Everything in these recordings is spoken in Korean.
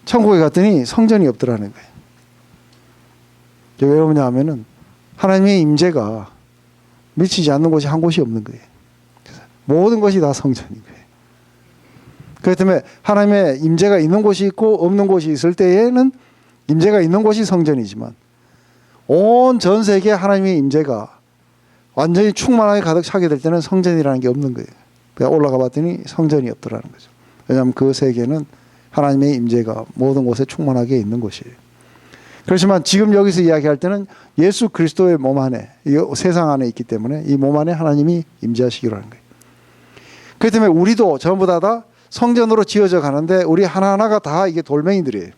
천국에 갔더니 성전이 없더라는 거예요. 왜 그러냐 하면은 하나님의 임재가 미치지 않는 곳이 한 곳이 없는 거예요. 모든 것이 다 성전인 거예요. 그렇기 때문에 하나님의 임재가 있는 곳이 있고 없는 곳이 있을 때에는 임재가 있는 곳이 성전이지만 온 전 세계에 하나님의 임재가 완전히 충만하게 가득 차게 될 때는 성전이라는 게 없는 거예요. 그래서 올라가 봤더니 성전이 없더라는 거죠. 왜냐하면 그 세계는 하나님의 임재가 모든 곳에 충만하게 있는 곳이에요. 그렇지만 지금 여기서 이야기할 때는 예수 그리스도의 몸 안에, 이 세상 안에 있기 때문에 이 몸 안에 하나님이 임재하시기로 하는 거예요. 그렇기 때문에 우리도 전부 다 성전으로 지어져 가는데 우리 하나하나가 다 이게 돌멩이들이에요.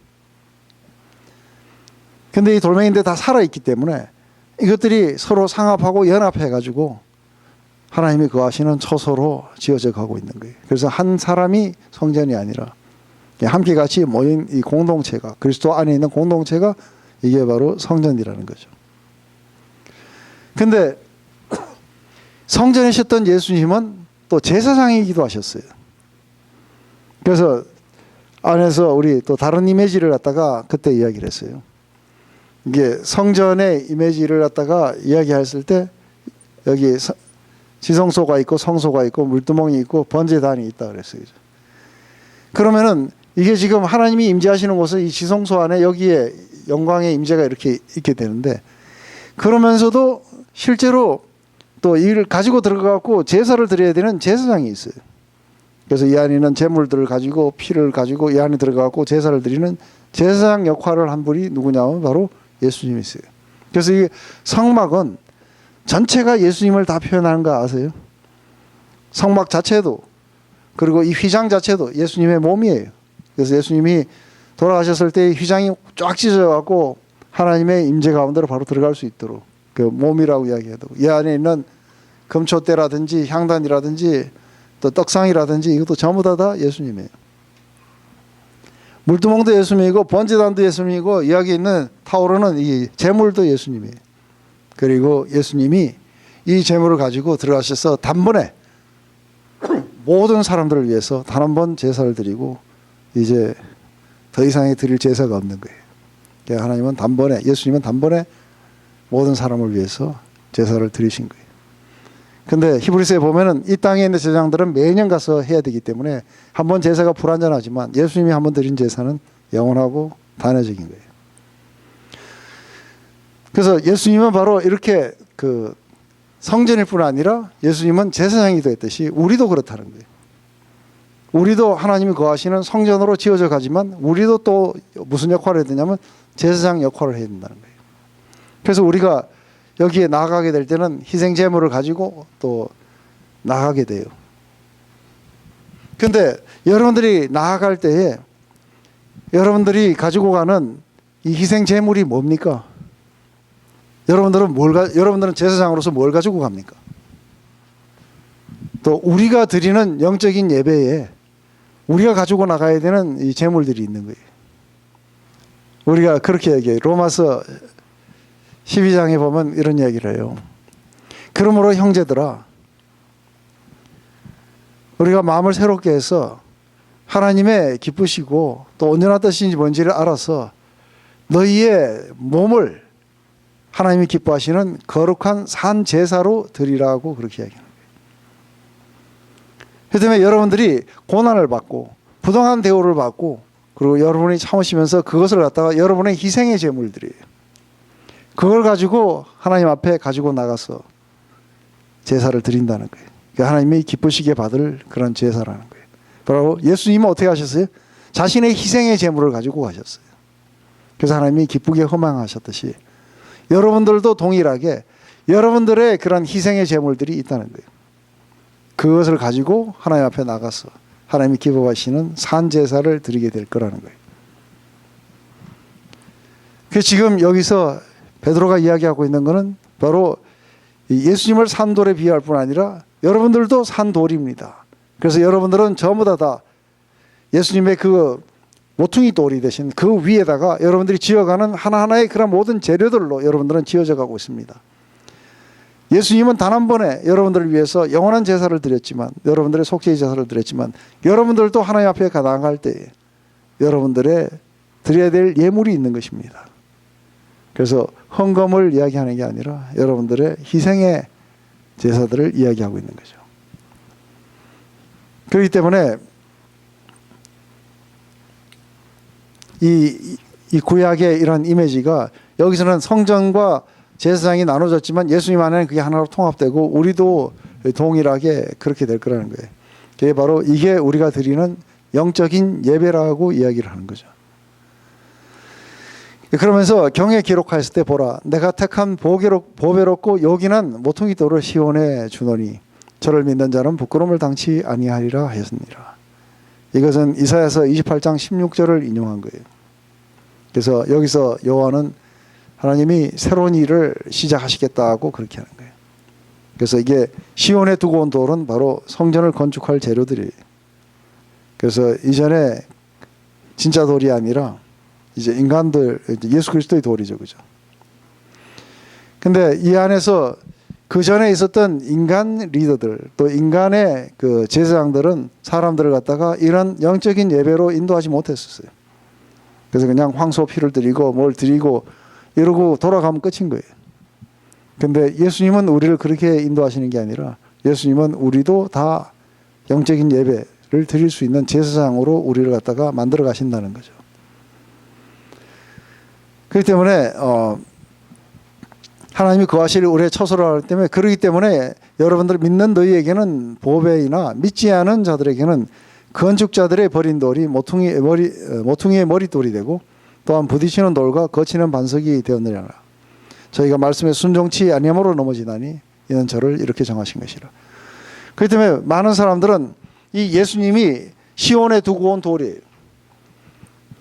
근데 이 돌멩이인데 다 살아있기 때문에 이것들이 서로 상합하고 연합해가지고 하나님이 거하시는 처소로 지어져 가고 있는 거예요. 그래서 한 사람이 성전이 아니라 함께 같이 모인 이 공동체가, 그리스도 안에 있는 공동체가 이게 바로 성전이라는 거죠. 근데 성전이셨던 예수님은 또 제사장이기도 하셨어요. 그래서 안에서 우리 또 다른 이미지를 갖다가 그때 이야기를 했어요. 이게 성전의 이미지를 갖다가 이야기했을 때 여기 지성소가 있고 성소가 있고 물두멍이 있고 번제단이 있다 그랬어요. 그러면은 이게 지금 하나님이 임재하시는 곳은 이 지성소 안에 여기에 영광의 임재가 이렇게 있게 되는데, 그러면서도 실제로 또 이를 가지고 들어가고 제사를 드려야 되는 제사장이 있어요. 그래서 이 안에는 제물들을 가지고 피를 가지고 이 안에 들어가고 제사를 드리는 제사장 역할을 한 분이 누구냐면 바로 예수님이세요. 그래서 이 성막은 전체가 예수님을 다 표현하는 거 아세요? 성막 자체도, 그리고 이 휘장 자체도 예수님의 몸이에요. 그래서 예수님이 돌아가셨을 때 휘장이 쫙 찢어져갖고 하나님의 임재 가운데로 바로 들어갈 수 있도록 그 몸이라고 이야기해도, 이 안에 있는 금초대라든지 향단이라든지 또 떡상이라든지 이것도 전부 다 예수님이에요. 물두멍도 예수님이고 번제단도 예수님이고 여기 있는 타오르는 이 제물도 예수님이에요. 그리고 예수님이 이 제물을 가지고 들어가셔서 단번에 모든 사람들을 위해서 단 한 번 제사를 드리고 이제 더 이상의 드릴 제사가 없는 거예요. 그러니까 하나님은 단번에, 예수님은 단번에 모든 사람을 위해서 제사를 드리신 거예요. 근데 히브리서에 보면은 이 땅에 있는 제사장들은 매년 가서 해야 되기 때문에 한 번 제사가 불완전하지만 예수님이 한 번 드린 제사는 영원하고 단회적인 거예요. 그래서 예수님은 바로 이렇게 그 성전일 뿐 아니라 예수님은 제사장이 됐듯이 우리도 그렇다는 거예요. 우리도 하나님이 거하시는 성전으로 지어져 가지만 우리도 또 무슨 역할을 해야 되냐면 제사장 역할을 해야 된다는 거예요. 그래서 우리가 여기에 나아가게 될 때는 희생 제물을 가지고 또 나아가게 돼요. 근데 여러분들이 나아갈 때에 여러분들이 가지고 가는 이 희생 제물이 뭡니까? 여러분들은 제사장으로서 뭘 가지고 갑니까? 또 우리가 드리는 영적인 예배에 우리가 가지고 나가야 되는 이 제물들이 있는 거예요. 우리가 그렇게 얘기해요. 로마서 12장에 보면 이런 얘기를 해요. 그러므로 형제들아, 우리가 마음을 새롭게 해서 하나님의 기쁘시고 또 온전한 뜻인지 뭔지를 알아서 너희의 몸을 하나님이 기뻐하시는 거룩한 산 제사로 드리라고 그렇게 이야기합니다. 그렇기 때문에 여러분들이 고난을 받고 부당한 대우를 받고 그리고 여러분이 참으시면서 그것을 갖다가 여러분의 희생의 제물들이에요. 그걸 가지고 하나님 앞에 가지고 나가서 제사를 드린다는 거예요. 그러니까 하나님이 기쁘시게 받을 그런 제사라는 거예요. 바로 예수님은 어떻게 하셨어요? 자신의 희생의 제물을 가지고 가셨어요. 그래서 하나님이 기쁘게 허망하셨듯이 여러분들도 동일하게 여러분들의 그런 희생의 제물들이 있다는 거예요. 그것을 가지고 하나님 앞에 나가서 하나님이 기뻐하시는 산 제사를 드리게 될 거라는 거예요. 그래서 지금 여기서 베드로가 이야기하고 있는 것은 바로 예수님을 산돌에 비유할 뿐 아니라 여러분들도 산돌입니다. 그래서 여러분들은 전부 다 예수님의 그 모퉁이 돌이 되신 그 위에다가 여러분들이 지어가는 하나하나의 그런 모든 재료들로 여러분들은 지어져 가고 있습니다. 예수님은 단 한 번에 여러분들을 위해서 영원한 제사를 드렸지만, 여러분들의 속죄의 제사를 드렸지만, 여러분들도 하나님 앞에 나아갈 때에 여러분들의 드려야 될 예물이 있는 것입니다. 그래서 헌금을 이야기하는 게 아니라 여러분들의 희생의 제사들을 이야기하고 있는 거죠. 그렇기 때문에 이 구약의 이런 이미지가 여기서는 성전과 제사장이 나눠졌지만 예수님 안에는 그게 하나로 통합되고 우리도 동일하게 그렇게 될 거라는 거예요. 그게 바로 이게 우리가 드리는 영적인 예배라고 이야기를 하는 거죠. 그러면서 경에 기록하였을 때 보라 내가 택한 보배롭고 요긴한 모퉁이 돌을 시온에 주노니 저를 믿는 자는 부끄러움을 당치 아니하리라 하였습니다. 이것은 이사야서 28장 16절을 인용한 거예요. 그래서 여기서 여호와는 하나님이 새로운 일을 시작하시겠다고 그렇게 하는 거예요. 그래서 이게 시온에 두고 온 돌은 바로 성전을 건축할 재료들이에요. 그래서 이전에 진짜 돌이 아니라 이제 인간들, 예수 그리스도의 돌이죠, 그죠? 근데 이 안에서 그 전에 있었던 인간 리더들, 또 인간의 그 제사장들은 사람들을 갖다가 이런 영적인 예배로 인도하지 못했었어요. 그래서 그냥 황소 피를 드리고 뭘 드리고 이러고 돌아가면 끝인 거예요. 근데 예수님은 우리를 그렇게 인도하시는 게 아니라 예수님은 우리도 다 영적인 예배를 드릴 수 있는 제사장으로 우리를 갖다가 만들어 가신다는 거죠. 그렇기 때문에 하나님이 거하실 우리의 처소로 하기 때문에 그러기 때문에 여러분들 믿는 너희에게는 보배이나 믿지 않은 자들에게는 건축자들의 버린 돌이 모퉁이의 머릿돌이 되고 또한 부딪히는 돌과 거치는 반석이 되었느니라. 저희가 말씀에 순종치 아니함으로 넘어지다니 이는 저를 이렇게 정하신 것이라. 그렇기 때문에 많은 사람들은 이 예수님이 시온에 두고 온 돌이에요.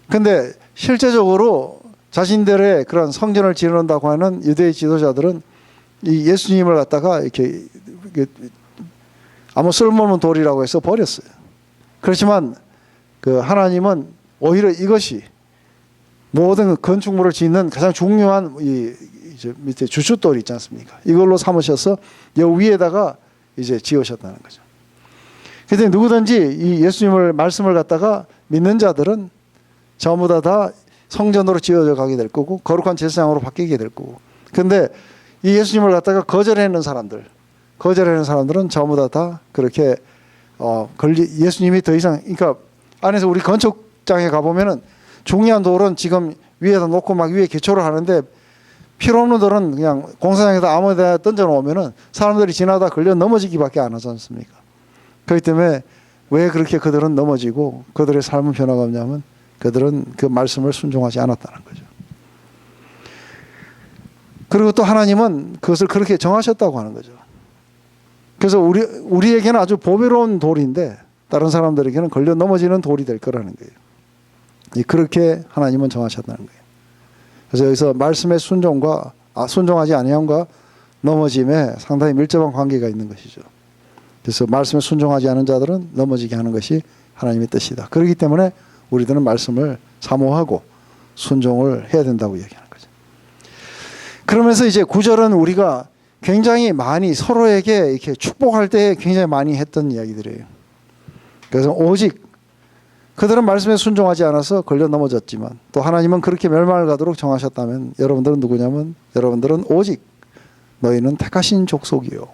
근데 실제적으로 자신들의 그런 성전을 지어놓는다고 하는 유대의 지도자들은 이 예수님을 갖다가 이렇게 아무 쓸모없는 돌이라고 해서 버렸어요. 그렇지만 그 하나님은 오히려 이것이 모든 건축물을 짓는 가장 중요한 이 밑에 주춧돌이 있지 않습니까? 이걸로 삼으셔서 여 위에다가 이제 지으셨다는 거죠. 그런데 누구든지 이 예수님을 말씀을 갖다가 믿는 자들은 전부 다 성전으로 지어져 가게 될 거고 거룩한 제사장으로 바뀌게 될 거고. 그런데 이 예수님을 갖다가 거절하는 사람들은 전부 다 그렇게 예수님이 더 이상, 그러니까 안에서 우리 건축장에 가보면은 중요한 돌은 지금 위에다 놓고 막 위에 기초를 하는데 필요 없는 돌은 그냥 공사장에다 아무 데나 던져 놓으면은 사람들이 지나다 걸려 넘어지기밖에 안 하지 않습니까? 그렇기 때문에 왜 그렇게 그들은 넘어지고 그들의 삶은 변화가 없냐면 그들은 그 말씀을 순종하지 않았다는 거죠. 그리고 또 하나님은 그것을 그렇게 정하셨다고 하는 거죠. 그래서 우리에게는 아주 보배로운 돌인데 다른 사람들에게는 걸려 넘어지는 돌이 될 거라는 거예요. 그렇게 하나님은 정하셨다는 거예요. 그래서 여기서 말씀의 순종하지 아니함과 넘어짐에 상당히 밀접한 관계가 있는 것이죠. 그래서 말씀에 순종하지 않은 자들은 넘어지게 하는 것이 하나님의 뜻이다. 그렇기 때문에 우리들은 말씀을 사모하고 순종을 해야 된다고 얘기하는 거죠. 그러면서 이제 9절은 우리가 굉장히 많이 서로에게 이렇게 축복할 때 굉장히 많이 했던 이야기들이에요. 그래서 오직 그들은 말씀에 순종하지 않아서 걸려 넘어졌지만 또 하나님은 그렇게 멸망을 가도록 정하셨다면 여러분들은 누구냐면 여러분들은 오직 너희는 택하신 족속이요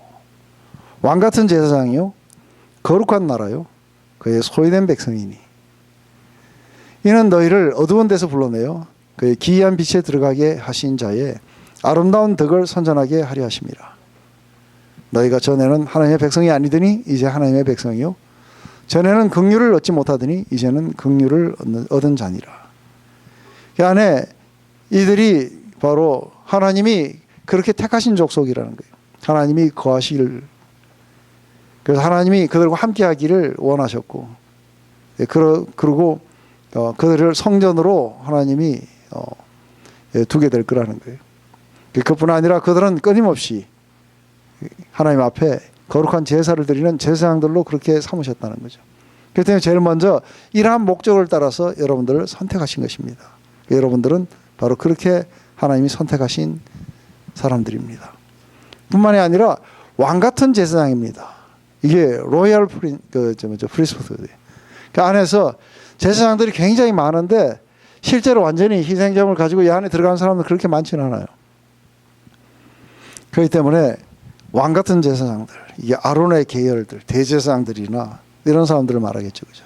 왕같은 제사장이요 거룩한 나라요 그의 소유된 백성이니 이는 너희를 어두운 데서 불러내어 그의 기이한 빛에 들어가게 하신 자의 아름다운 덕을 선전하게 하려 하심이라. 너희가 전에는 하나님의 백성이 아니더니 이제 하나님의 백성이요 전에는 긍휼을 얻지 못하더니 이제는 긍휼을 얻은 자니라. 그 안에 이들이 바로 하나님이 그렇게 택하신 족속이라는 거예요. 하나님이 거하실, 그래서 하나님이 그들과 함께하기를 원하셨고 그리고 그들을 성전으로 하나님이 두게 될 거라는 거예요. 그뿐 아니라 그들은 끊임없이 하나님 앞에 거룩한 제사를 드리는 제사장들로 그렇게 삼으셨다는 거죠. 그렇기 때문에 제일 먼저 이러한 목적을 따라서 여러분들을 선택하신 것입니다. 여러분들은 바로 그렇게 하나님이 선택하신 사람들입니다. 뿐만이 아니라 왕같은 제사장입니다. 이게 로얄 프리스트후드. 그 안에서 제사장들이 굉장히 많은데 실제로 완전히 희생점을 가지고 이 안에 들어간 사람은 그렇게 많지는 않아요. 그렇기 때문에 왕 같은 제사장들, 이게 아론의 계열들, 대제사장들이나 이런 사람들을 말하겠죠, 그죠?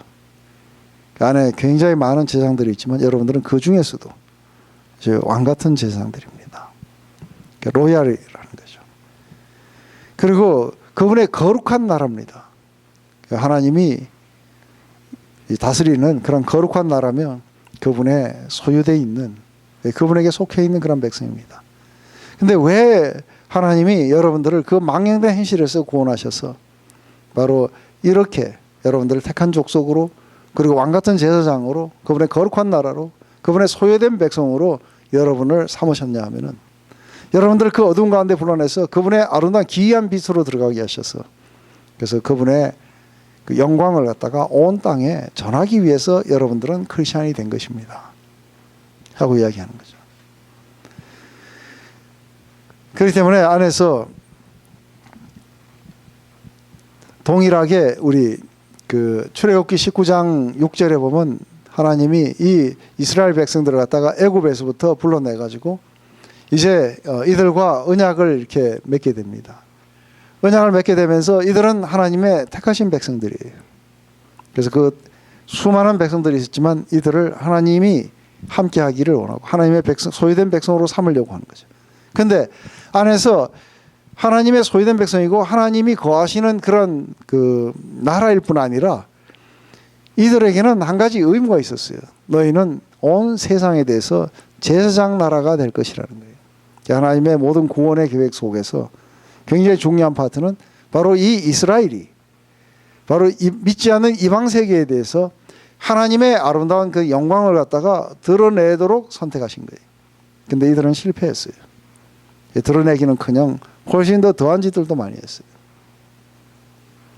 그 안에 굉장히 많은 제사장들이 있지만 여러분들은 그 중에서도 왕 같은 제사장들입니다. 로얄이라는 거죠. 그리고 그분의 거룩한 나라입니다. 하나님이 다스리는 그런 거룩한 나라면 그분의 소유되어 있는, 그분에게 속해 있는 그런 백성입니다. 근데 왜 하나님이 여러분들을 그 망령된 현실에서 구원하셔서 바로 이렇게 여러분들을 택한 족속으로, 그리고 왕같은 제사장으로, 그분의 거룩한 나라로, 그분의 소유된 백성으로 여러분을 삼으셨냐 하면은, 여러분들을 그 어두운 가운데 불러내서 그분의 아름다운 기이한 빛으로 들어가게 하셔서, 그래서 그분의 그 영광을 갖다가 온 땅에 전하기 위해서 여러분들은 크리스찬이 된 것입니다 하고 이야기하는 거죠. 그렇기 때문에 안에서 동일하게 우리 그 출애굽기 19장 6절에 보면 하나님이 이 이스라엘 백성들을 갖다가 애굽에서부터 불러내 가지고 이제 이들과 언약을 이렇게 맺게 됩니다. 언약을 맺게 되면서 이들은 하나님의 택하신 백성들이에요. 그래서 그 수많은 백성들이 있었지만 이들을 하나님이 함께 하기를 원하고 하나님의 백성, 소유된 백성으로 삼으려고 하는 거죠. 근데 안에서 하나님의 소유된 백성이고 하나님이 거하시는 그런 그 나라일 뿐 아니라 이들에게는 한 가지 의무가 있었어요. 너희는 온 세상에 대해서 제사장 나라가 될 것이라는 거예요. 하나님의 모든 구원의 계획 속에서 굉장히 중요한 파트는 바로 이 이스라엘이 바로 믿지 않는 이방 세계에 대해서 하나님의 아름다운 그 영광을 갖다가 드러내도록 선택하신 거예요. 근데 이들은 실패했어요. 드러내기는커녕 훨씬 더 더한 짓들도 많이 했어요.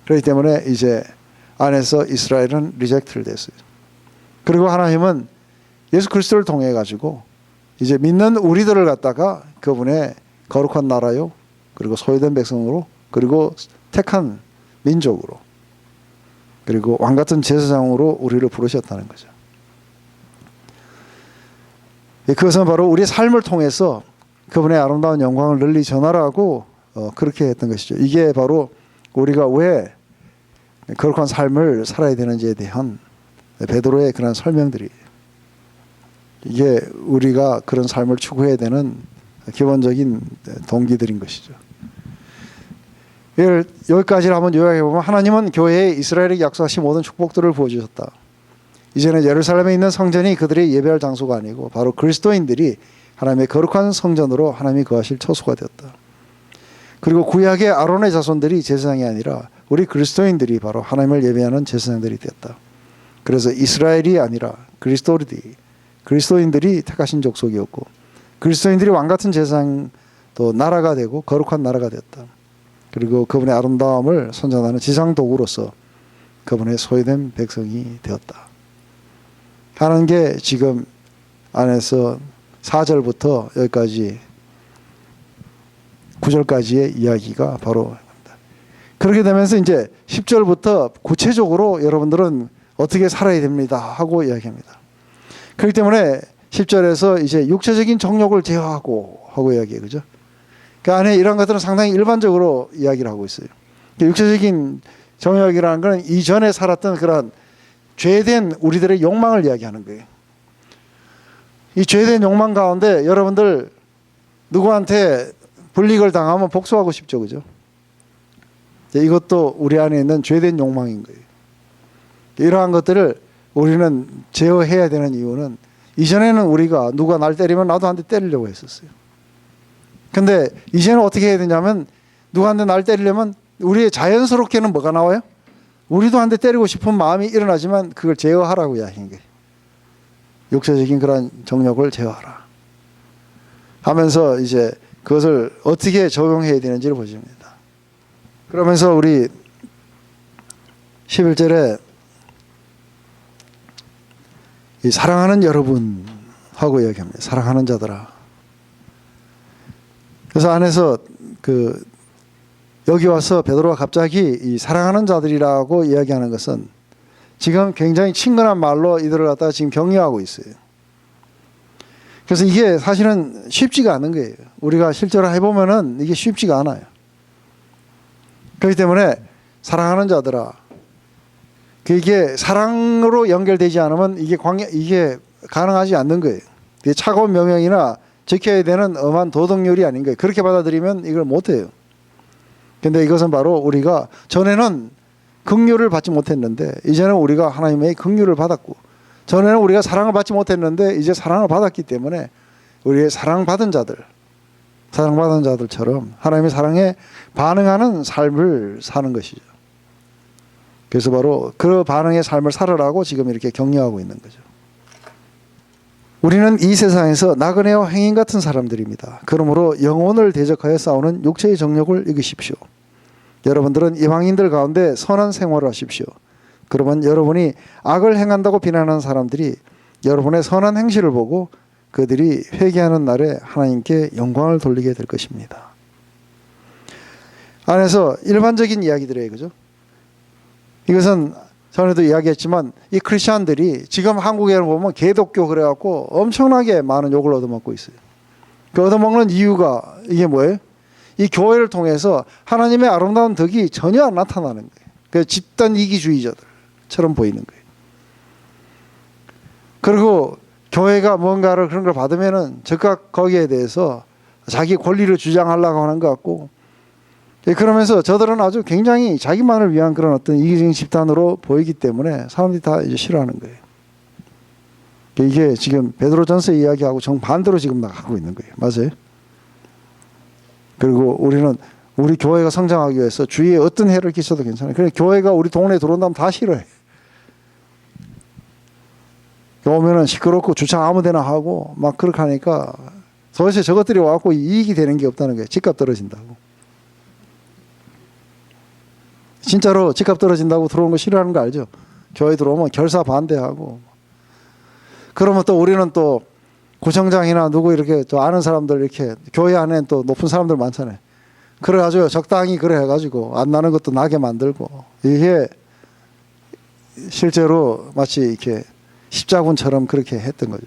그렇기 때문에 이제 안에서 이스라엘은 리젝트를 됐어요. 그리고 하나님은 예수 그리스도를 통해 가지고 이제 믿는 우리들을 갖다가 그분의 거룩한 나라요, 그리고 소유된 백성으로, 그리고 택한 민족으로, 그리고 왕같은 제사장으로 우리를 부르셨다는 거죠. 그것은 바로 우리의 삶을 통해서 그분의 아름다운 영광을 널리 전하라고 그렇게 했던 것이죠. 이게 바로 우리가 왜 거룩한 삶을 살아야 되는지에 대한 베드로의 그런 설명들이, 이게 우리가 그런 삶을 추구해야 되는 기본적인 동기들인 것이죠. 여기까지를 한번 요약해 보면, 하나님은 교회에 이스라엘에게 약속하신 모든 축복들을 부어주셨다. 이제는 예루살렘에 있는 성전이 그들의 예배할 장소가 아니고 바로 그리스도인들이 하나님의 거룩한 성전으로 하나님이 거하실 처소가 되었다. 그리고 구약의 아론의 자손들이 제사장이 아니라 우리 그리스도인들이 바로 하나님을 예배하는 제사장들이 되었다. 그래서 이스라엘이 아니라 그리스도인들이 택하신 족속이었고, 그리스도인들이 왕같은 제사장, 또 나라가 되고 거룩한 나라가 되었다. 그리고 그분의 아름다움을 선전하는 지상 도구로서 그분의 소유된 백성이 되었다 하는 게 지금 안에서 4절부터 여기까지 9절까지의 이야기가 바로 그렇게 되면서 이제 10절부터 구체적으로 여러분들은 어떻게 살아야 됩니다 하고 이야기합니다. 그렇기 때문에 10절에서 이제 육체적인 정욕을 제어하고 하고 이야기해요. 그죠? 그 안에 이런 것들은 상당히 일반적으로 이야기를 하고 있어요. 육체적인 정욕이라는 것은 이전에 살았던 그런 죄된 우리들의 욕망을 이야기하는 거예요. 이 죄된 욕망 가운데 여러분들 누구한테 불이익을 당하면 복수하고 싶죠. 그죠? 이것도 우리 안에 있는 죄된 욕망인 거예요. 이러한 것들을 우리는 제어해야 되는 이유는, 이전에는 우리가 누가 날 때리면 나도 한 대 때리려고 했었어요. 근데 이제는 어떻게 해야 되냐면, 누구한테 날 때리려면 우리의 자연스럽게는 뭐가 나와요? 우리도 한 대 때리고 싶은 마음이 일어나지만 그걸 제어하라고 이야기한 거예요. 육체적인 그런 정욕을 제어하라 하면서 이제 그것을 어떻게 적용해야 되는지를 보십니다. 그러면서 우리 11절에 이 사랑하는 여러분 하고 이야기합니다. 사랑하는 자들아. 그래서 안에서 여기 와서 베드로가 갑자기 이 사랑하는 자들이라고 이야기하는 것은 지금 굉장히 친근한 말로 이들을 갖다가 지금 격려하고 있어요. 그래서 이게 사실은 쉽지가 않은 거예요. 우리가 실제로 해보면은 이게 쉽지가 않아요. 그렇기 때문에 사랑하는 자들아, 이게 사랑으로 연결되지 않으면 이게 가능하지 않는 거예요. 이게 차가운 명령이나 지켜야 되는 엄한 도덕률이 아닌 거예요. 그렇게 받아들이면 이걸 못해요. 근데 이것은 바로 우리가 전에는 긍휼을 받지 못했는데 이제는 우리가 하나님의 긍휼을 받았고, 전에는 우리가 사랑을 받지 못했는데 이제 사랑을 받았기 때문에 우리의 사랑받은 자들처럼 하나님의 사랑에 반응하는 삶을 사는 것이죠. 그래서 바로 그 반응의 삶을 살으라고 지금 이렇게 격려하고 있는 거죠. 우리는 이 세상에서 나그네와 행인 같은 사람들입니다. 그러므로 영혼을 대적하여 싸우는 육체의 정욕을 이기십시오. 여러분들은 이방인들 가운데 선한 생활을 하십시오. 그러면 여러분이 악을 행한다고 비난하는 사람들이 여러분의 선한 행실을 보고 그들이 회개하는 날에 하나님께 영광을 돌리게 될 것입니다. 안에서 일반적인 이야기들이에요. 그죠? 이것은 전에도 이야기했지만 이 크리스찬들이 지금 한국에 보면 개독교 그래갖고 엄청나게 많은 욕을 얻어먹고 있어요. 그 얻어먹는 이유가 이게 뭐예요? 이 교회를 통해서 하나님의 아름다운 덕이 전혀 안 나타나는 거예요. 그 집단 이기주의자들처럼 보이는 거예요. 그리고 교회가 뭔가를 그런 걸 받으면은 즉각 거기에 대해서 자기 권리를 주장하려고 하는 것 같고, 그러면서 저들은 아주 굉장히 자기만을 위한 그런 어떤 이기적인 집단으로 보이기 때문에 사람들이 다 이제 싫어하는 거예요. 이게 지금 베드로전서 이야기하고 정반대로 지금 나가고 있는 거예요. 맞아요? 그리고 우리는 우리 교회가 성장하기 위해서 주위에 어떤 해를 끼쳐도 괜찮아요. 그래 교회가 우리 동네에 들어온다면 다 싫어해. 오면은 시끄럽고 주차 아무데나 하고 막 그렇게 하니까 도대체 저것들이 와갖고 이익이 되는 게 없다는 거예요. 집값 떨어진다고. 진짜로 집값 떨어진다고 들어오는 거 싫어하는 거 알죠? 교회 들어오면 결사 반대하고. 그러면 또 우리는 또 구청장이나 누구 이렇게 또 아는 사람들 이렇게 교회 안에 또 높은 사람들 많잖아요. 그래가지고 적당히 그래 해가지고 안 나는 것도 나게 만들고, 이게 실제로 마치 이렇게 십자군처럼 그렇게 했던 거죠.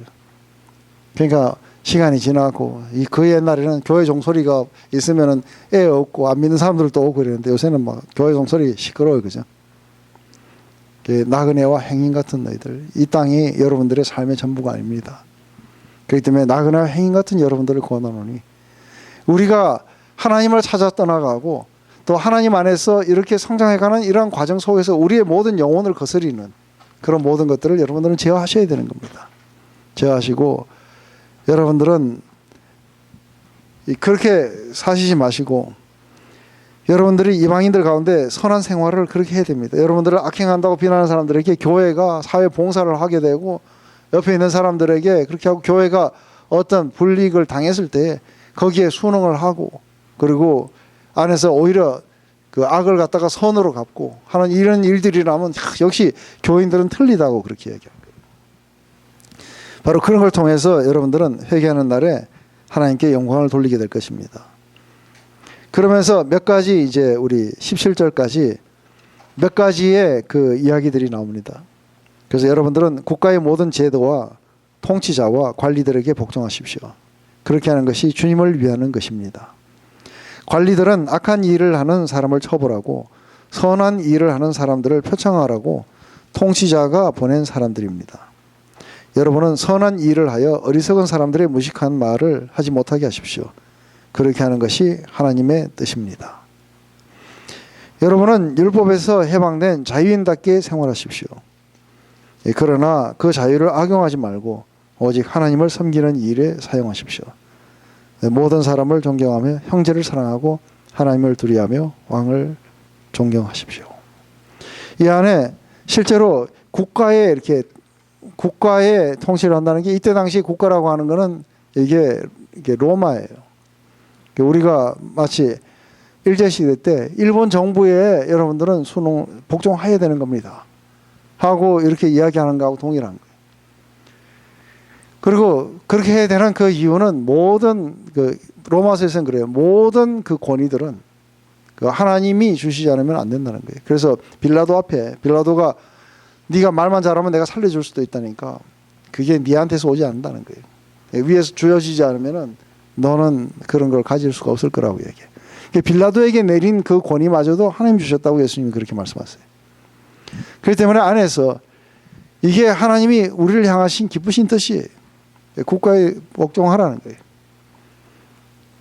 그러니까 시간이 지나고 그 옛날에는 교회 종소리가 있으면은 애 없고 안 믿는 사람들도 오고 그랬는데 요새는 막 교회 종소리 시끄러워요. 그죠? 나그네와 행인 같은 너희들, 이 땅이 여러분들의 삶의 전부가 아닙니다. 그렇기 때문에 나그네와 행인 같은 여러분들을 권하노니, 우리가 하나님을 찾아 떠나가고 또 하나님 안에서 이렇게 성장해가는 이러한 과정 속에서 우리의 모든 영혼을 거스리는 그런 모든 것들을 여러분들은 제어하셔야 되는 겁니다. 제어하시고 여러분들은 그렇게 사시지 마시고 여러분들이 이방인들 가운데 선한 생활을 그렇게 해야 됩니다. 여러분들을 악행한다고 비난하는 사람들에게 교회가 사회 봉사를 하게 되고, 옆에 있는 사람들에게 그렇게 하고 교회가 어떤 불이익을 당했을 때 거기에 순응을 하고, 그리고 안에서 오히려 그 악을 갖다가 선으로 갚고 하는 이런 일들이라면 역시 교인들은 틀리다고 그렇게 얘기합니다. 바로 그런 걸 통해서 여러분들은 회개하는 날에 하나님께 영광을 돌리게 될 것입니다. 그러면서 몇 가지 이제 우리 17절까지 몇 가지의 그 이야기들이 나옵니다. 그래서 여러분들은 국가의 모든 제도와 통치자와 관리들에게 복종하십시오. 그렇게 하는 것이 주님을 위하는 것입니다. 관리들은 악한 일을 하는 사람을 처벌하고 선한 일을 하는 사람들을 표창하라고 통치자가 보낸 사람들입니다. 여러분은 선한 일을 하여 어리석은 사람들의 무식한 말을 하지 못하게 하십시오. 그렇게 하는 것이 하나님의 뜻입니다. 여러분은 율법에서 해방된 자유인답게 생활하십시오. 그러나 그 자유를 악용하지 말고 오직 하나님을 섬기는 일에 사용하십시오. 모든 사람을 존경하며 형제를 사랑하고 하나님을 두려워하며 왕을 존경하십시오. 이 안에 실제로 국가의 통치를 한다는 게, 이때 당시 국가라고 하는 것은 이게 로마예요. 우리가 마치 일제시대 때 일본 정부에 여러분들은 복종해야 되는 겁니다 하고 이렇게 이야기하는 거하고 동일한 거예요. 그리고 그렇게 해야 되는 그 이유는 모든 로마서에서는 그래요. 모든 그 권위들은 하나님이 주시지 않으면 안 된다는 거예요. 그래서 빌라도가 네가 말만 잘하면 내가 살려줄 수도 있다니까 그게 네한테서 오지 않는다는 거예요. 위에서 주어지지 않으면은 너는 그런 걸 가질 수가 없을 거라고 얘기해. 빌라도에게 내린 그 권위마저도 하나님 주셨다고 예수님이 그렇게 말씀하세요. 그렇기 때문에 안에서 이게 하나님이 우리를 향하신 기쁘신 뜻이에요. 국가에 복종하라는 거예요.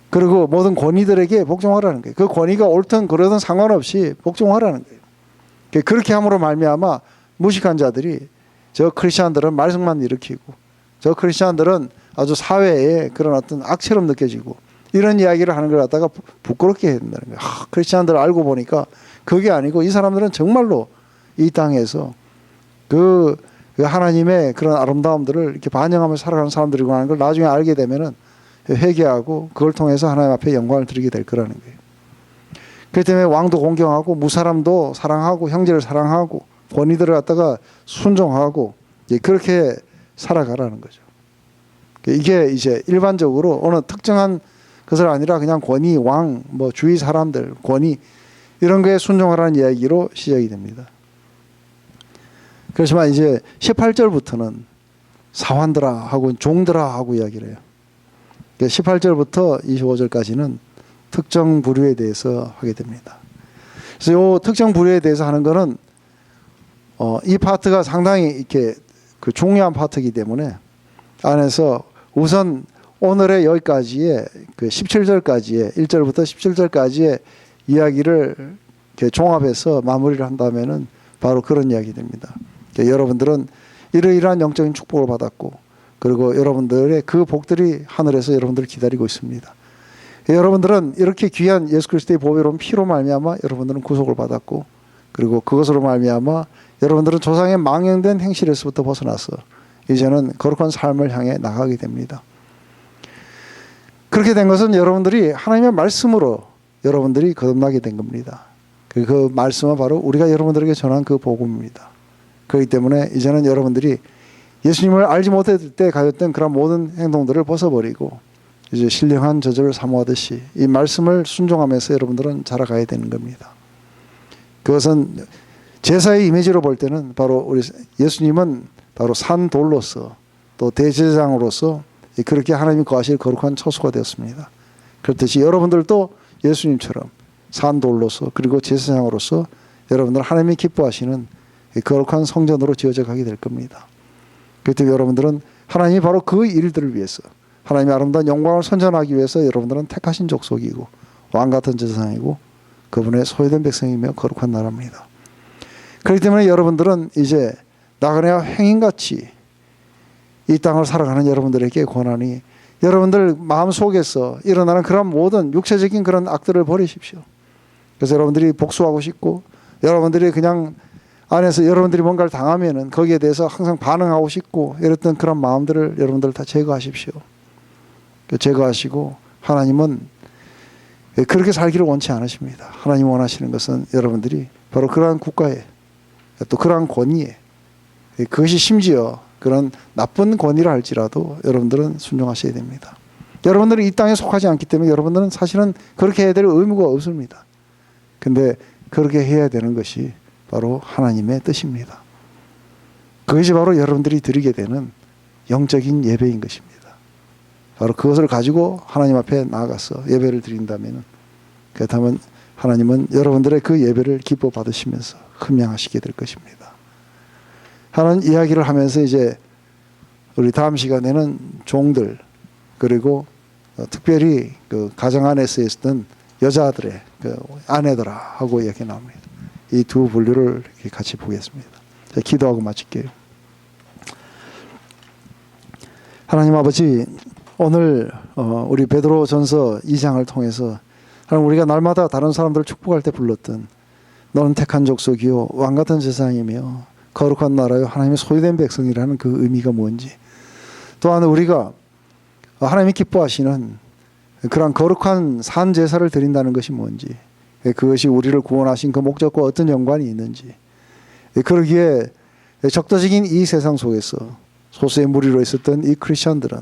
그리고 모든 권위들에게 복종하라는 거예요. 그 권위가 옳든 그러든 상관없이 복종하라는 거예요. 그렇게 함으로 말미암아 무식한 자들이 저 크리스천들은 말썽만 일으키고 저 크리스천들은 아주 사회에 그런 어떤 악처럼 느껴지고 이런 이야기를 하는 걸 갖다가 부끄럽게 해야 된다는 거예요. 크리스천들 알고 보니까 그게 아니고 이 사람들은 정말로 이 땅에서 그 하나님의 그런 아름다움들을 이렇게 반영하면서 살아가는 사람들이고 하는 걸 나중에 알게 되면은 회개하고 그걸 통해서 하나님 앞에 영광을 드리게 될 거라는 거예요. 그렇기 때문에 왕도 공경하고 무사람도 사랑하고 형제를 사랑하고 권위들을 갖다가 순종하고 그렇게 살아가라는 거죠. 이게 이제 일반적으로 어느 특정한 것을 아니라 그냥 권위, 왕, 뭐 주위 사람들, 권위 이런 거에 순종하라는 이야기로 시작이 됩니다. 그렇지만 이제 18절부터는 사환들아 하고 종들아 하고 이야기를 해요. 18절부터 25절까지는 특정 부류에 대해서 하게 됩니다. 그래서 이 특정 부류에 대해서 하는 거는 이 파트가 상당히 이렇게 그 중요한 파트이기 때문에 안에서 우선 오늘의 여기까지의 그 17절까지의 1절부터 17절까지의 이야기를 이렇게 종합해서 마무리를 한다면은 바로 그런 이야기 됩니다. 여러분들은 이러이러한 영적인 축복을 받았고 그리고 여러분들의 그 복들이 하늘에서 여러분들을 기다리고 있습니다. 여러분들은 이렇게 귀한 예수 그리스도의 보배로운 피로 말미암아 여러분들은 구속을 받았고 그리고 그것으로 말미암아 여러분들은 조상의 망령된 행실에서부터 벗어나서 이제는 거룩한 삶을 향해 나가게 됩니다. 그렇게 된 것은 여러분들이 하나님의 말씀으로 여러분들이 거듭나게 된 겁니다. 그 말씀은 바로 우리가 여러분들에게 전한 그 복음입니다. 그렇기 때문에 이제는 여러분들이 예수님을 알지 못했을 때 가졌던 그런 모든 행동들을 벗어버리고 이제 신령한 저절을 사모하듯이 이 말씀을 순종하면서 여러분들은 자라가야 되는 겁니다. 그것은 제사의 이미지로 볼 때는 바로 우리 예수님은 바로 산 돌로서 또 대제사장으로서 그렇게 하나님이 거하실 거룩한 처소가 되었습니다. 그렇듯이 여러분들도 예수님처럼 산 돌로서 그리고 제사장으로서 여러분들 하나님이 기뻐하시는 거룩한 성전으로 지어져 가게 될 겁니다. 그때 여러분들은 하나님이 바로 그 일들을 위해서 하나님의 아름다운 영광을 선전하기 위해서 여러분들은 택하신 족속이고 왕 같은 제사장이고 그분의 소유된 백성이며 거룩한 나라입니다. 그렇기 때문에 여러분들은 이제 나그네와 행인같이 이 땅을 살아가는 여러분들에게 권하니 여러분들 마음속에서 일어나는 그런 모든 육체적인 그런 악들을 버리십시오. 그래서 여러분들이 복수하고 싶고 여러분들이 그냥 안에서 여러분들이 뭔가를 당하면은 거기에 대해서 항상 반응하고 싶고 이랬던 그런 마음들을 여러분들 다 제거하십시오. 제거하시고 하나님은 그렇게 살기를 원치 않으십니다. 하나님 원하시는 것은 여러분들이 바로 그러한 국가에 또 그러한 권위에 그것이 심지어 그런 나쁜 권위를 할지라도 여러분들은 순종하셔야 됩니다. 여러분들은 이 땅에 속하지 않기 때문에 여러분들은 사실은 그렇게 해야 될 의무가 없습니다. 근데 그렇게 해야 되는 것이 바로 하나님의 뜻입니다. 그것이 바로 여러분들이 드리게 되는 영적인 예배인 것입니다. 바로 그것을 가지고 하나님 앞에 나아가서 예배를 드린다면 그렇다면 하나님은 여러분들의 그 예배를 기뻐 받으시면서 흠양하시게 될 것입니다. 하는 이야기를 하면서 이제 우리 다음 시간에는 종들 그리고 특별히 그 가정 안에서 있었던 여자들의 그 아내들아 하고 이야기 나옵니다. 이 두 분류를 이렇게 같이 보겠습니다. 자, 기도하고 마칠게요. 하나님 아버지 오늘 우리 베드로전서 2장을 통해서 하나님 우리가 날마다 다른 사람들을 축복할 때 불렀던 너는 택한 족속이요 왕같은 세상이며 거룩한 나라요 하나님의 소유된 백성이라는 그 의미가 뭔지 또한 우리가 하나님이 기뻐하시는 그런 거룩한 산 제사를 드린다는 것이 뭔지 그것이 우리를 구원하신 그 목적과 어떤 연관이 있는지 그러기에 적도적인 이 세상 속에서 소수의 무리로 있었던 이 크리스천들은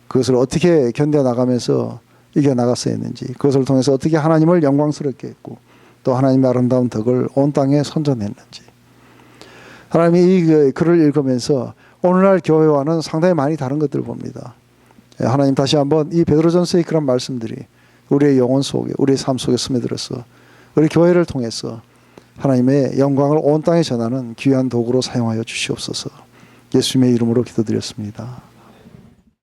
그것을 어떻게 견뎌나가면서 이겨나갔어야 했는지 그것을 통해서 어떻게 하나님을 영광스럽게 했고 또 하나님의 아름다운 덕을 온 땅에 선전했는지 하나님이 이 글을 읽으면서 오늘날 교회와는 상당히 많이 다른 것들을 봅니다. 하나님 다시 한번 이 베드로전서의 그런 말씀들이 우리의 영혼 속에, 우리의 삶 속에 스며들어서 우리 교회를 통해서 하나님의 영광을 온 땅에 전하는 귀한 도구로 사용하여 주시옵소서. 예수님의 이름으로 기도드렸습니다.